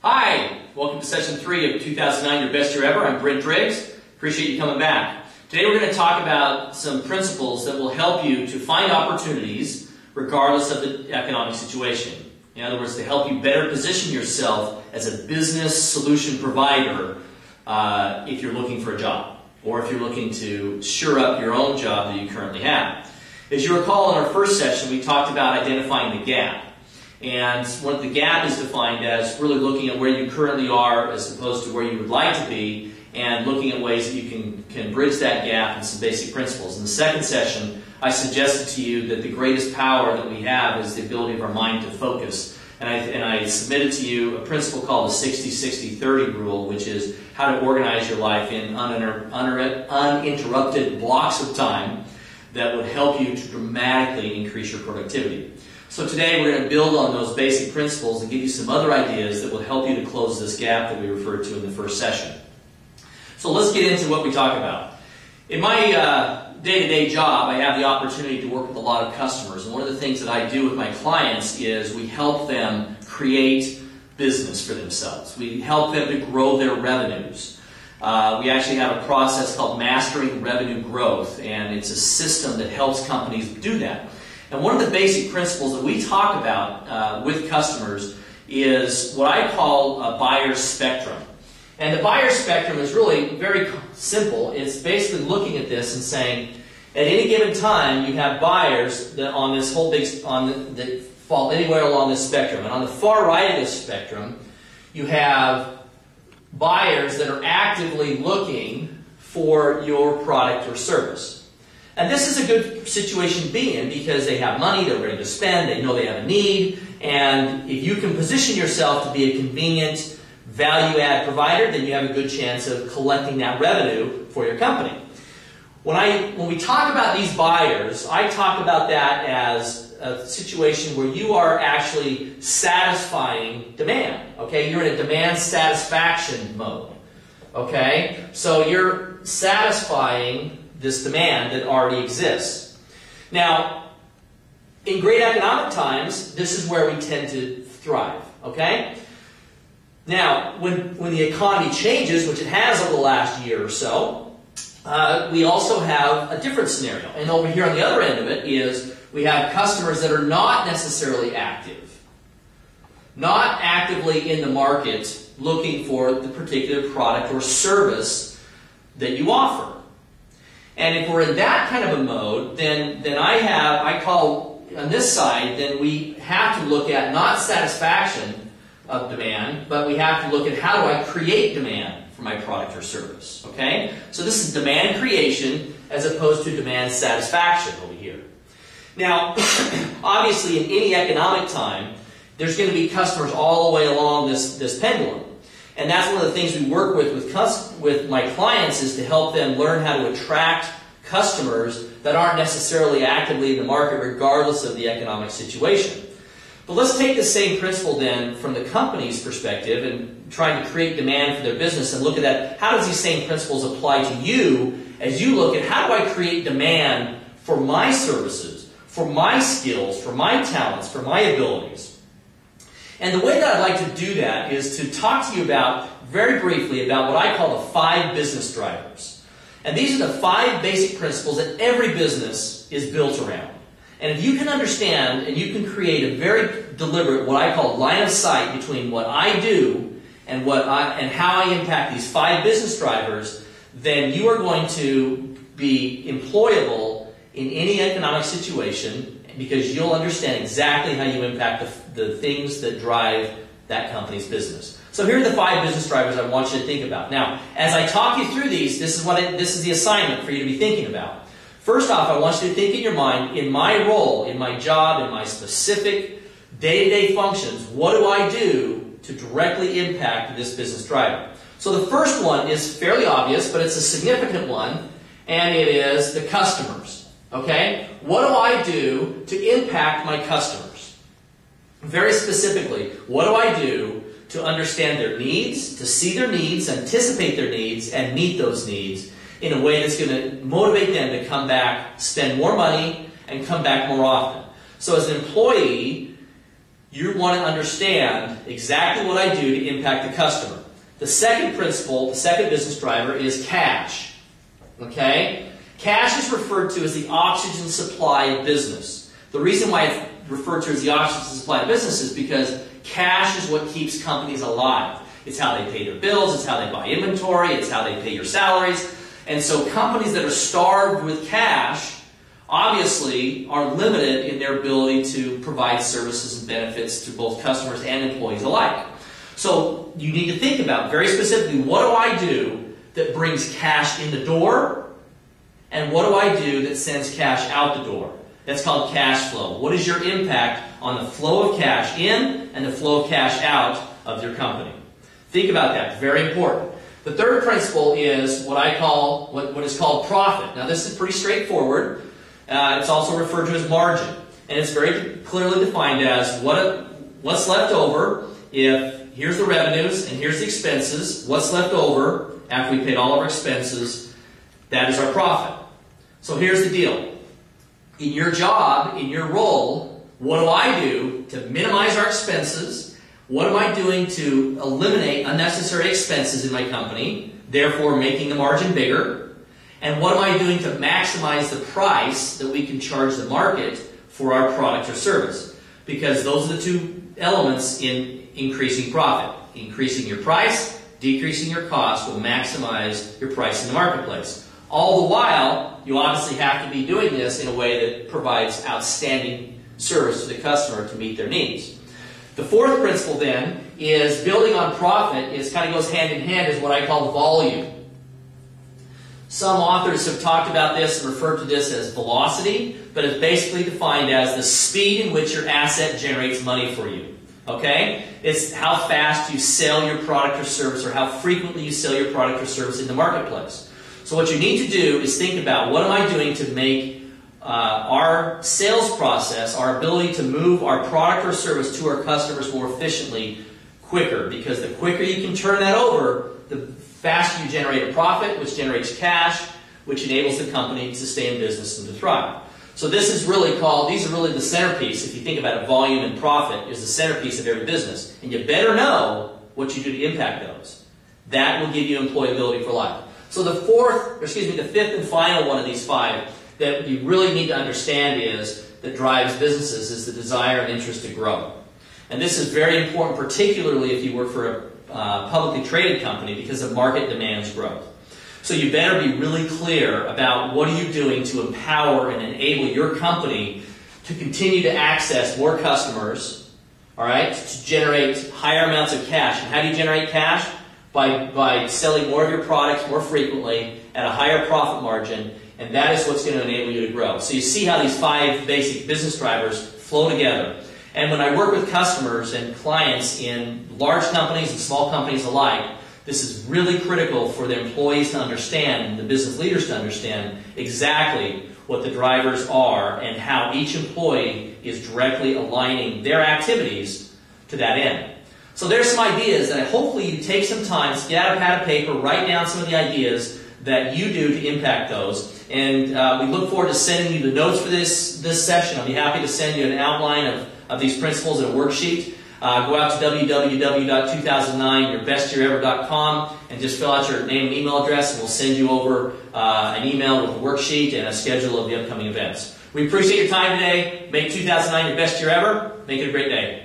Hi, welcome to session 3 of 2009 Your Best Year Ever. I'm Brint Driggs. Appreciate you coming back. Today we're going to talk about some principles that will help you to find opportunities regardless of the economic situation. In other words, to help you better position yourself as a business solution provider if you're looking for a job or if you're looking to shore up your own job that you currently have. As you recall, in our first session, we talked about identifying the gap. And what the gap is defined as really looking at where you currently are as opposed to where you would like to be, and looking at ways that you can bridge that gap and some basic principles. In the second session, I suggested to you that the greatest power that we have is the ability of our mind to focus. And I submitted to you a principle called the 60-60-30 rule, which is how to organize your life in uninterrupted blocks of time that would help you to dramatically increase your productivity. So today we're going to build on those basic principles and give you some other ideas that will help you to close this gap that we referred to in the first session. So let's get into what we talk about. In my day-to-day job, I have the opportunity to work with a lot of customers. And one of the things that I do with my clients is we help them create business for themselves. We help them to grow their revenues. We actually have a process called Mastering Revenue Growth, and it's a system that helps companies do that. And one of the basic principles that we talk about with customers is what I call a buyer's spectrum. And the buyer's spectrum is really very simple. It's basically looking at this and saying, at any given time, you have buyers that on this whole that fall anywhere along this spectrum. And on the far right of this spectrum, you have buyers that are actively looking for your product or service. And this is a good situation to be in because they have money, they're ready to spend, they know they have a need, and if you can position yourself to be a convenient value-add provider, then you have a good chance of collecting that revenue for your company. When we talk about these buyers, I talk about that as a situation where you are actually satisfying demand. Okay, you're in a demand satisfaction mode. Okay, so you're satisfying this demand that already exists. Now, in great economic times, this is where we tend to thrive. Okay. Now, when the economy changes, which it has over the last year or so, we also have a different scenario. And over here on the other end of it is we have customers that are not necessarily active, not actively in the market looking for the particular product or service that you offer. And if we're in that kind of a mode, then I call on this side, then we have to look at not satisfaction of demand, but we have to look at how do I create demand for my product or service. Okay? So this is demand creation as opposed to demand satisfaction over here. Now, obviously in any economic time, there's going to be customers all the way along this pendulum. And that's one of the things we work with my clients is to help them learn how to attract customers that aren't necessarily actively in the market regardless of the economic situation. But let's take the same principle then from the company's perspective and trying to create demand for their business and look at that. How does these same principles apply to you as you look at how do I create demand for my services, for my skills, for my talents, for my abilities? And the way that I'd like to do that is to talk to you very briefly about what I call the 5 business drivers. And these are the 5 basic principles that every business is built around. And if you can understand and you can create a very deliberate, what I call line of sight between what I do and how I impact these 5 business drivers, then you are going to be employable in any economic situation because you'll understand exactly how you impact the things that drive that company's business. So here are the 5 business drivers I want you to think about. Now, as I talk you through these, this is the assignment for you to be thinking about. First off, I want you to think in your mind, in my role, in my job, in my specific day-to-day functions, what do I do to directly impact this business driver? So the first one is fairly obvious, but it's a significant one, and it is the customers. Okay? What do I do to impact my customers? Very specifically, what do I do to understand their needs, to see their needs, anticipate their needs, and meet those needs in a way that's going to motivate them to come back, spend more money, and come back more often? So as an employee, you want to understand exactly what I do to impact the customer. The second principle, the second business driver, is cash. Okay? Cash is referred to as the oxygen supply of business. The reason why it's referred to as the oxygen supply of business is because cash is what keeps companies alive. It's how they pay their bills, it's how they buy inventory, it's how they pay your salaries. And so companies that are starved with cash obviously are limited in their ability to provide services and benefits to both customers and employees alike. So you need to think about very specifically, what do I do that brings cash in the door, and what do I do that sends cash out the door? That's called cash flow. What is your impact on the flow of cash in and the flow of cash out of your company? Think about that. Very important. The third principle is what I call what is called profit. Now this is pretty straightforward. It's also referred to as margin, and it's very clearly defined as what's left over. If here's the revenues and here's the expenses, what's left over after we paid all of our expenses, that is our profit. So here's the deal. In your job, in your role, what do I do to minimize our expenses? What am I doing to eliminate unnecessary expenses in my company, therefore making the margin bigger? And what am I doing to maximize the price that we can charge the market for our product or service? Because those are the two elements in increasing profit. Increasing your price, decreasing your cost will maximize your price in the marketplace. All the while, you obviously have to be doing this in a way that provides outstanding service to the customer to meet their needs. The fourth principle then is building on profit kind of goes hand in hand is what I call volume. Some authors have talked about this and referred to this as velocity, but it's basically defined as the speed in which your asset generates money for you. Okay? It's how fast you sell your product or service, or how frequently you sell your product or service in the marketplace. So what you need to do is think about, what am I doing to make our sales process, our ability to move our product or service to our customers more efficiently, quicker? Because the quicker you can turn that over, the faster you generate a profit, which generates cash, which enables the company to stay in business and to thrive. So this is really called, these are really the centerpiece, if you think about it, volume and profit is the centerpiece of every business. And you better know what you do to impact those. That will give you employability for life. So the fifth and final one of these five that you really need to understand that drives businesses is the desire and interest to grow. And this is very important, particularly if you work for a publicly traded company, because the market demands growth. So you better be really clear about what are you doing to empower and enable your company to continue to access more customers, all right, to generate higher amounts of cash. And how do you generate cash? By selling more of your products more frequently at a higher profit margin, and that is what's going to enable you to grow. So you see how these five basic business drivers flow together. And when I work with customers and clients in large companies and small companies alike, this is really critical for the employees to understand and the business leaders to understand exactly what the drivers are and how each employee is directly aligning their activities to that end. So there's some ideas that hopefully you take some time, get out a pad of paper, write down some of the ideas that you do to impact those. And we look forward to sending you the notes for this session. I'll be happy to send you an outline of these principles and a worksheet. Go out to www.2009yourbestyearever.com and just fill out your name and email address, and we'll send you over an email with a worksheet and a schedule of the upcoming events. We appreciate your time today. Make 2009 your best year ever. Make it a great day.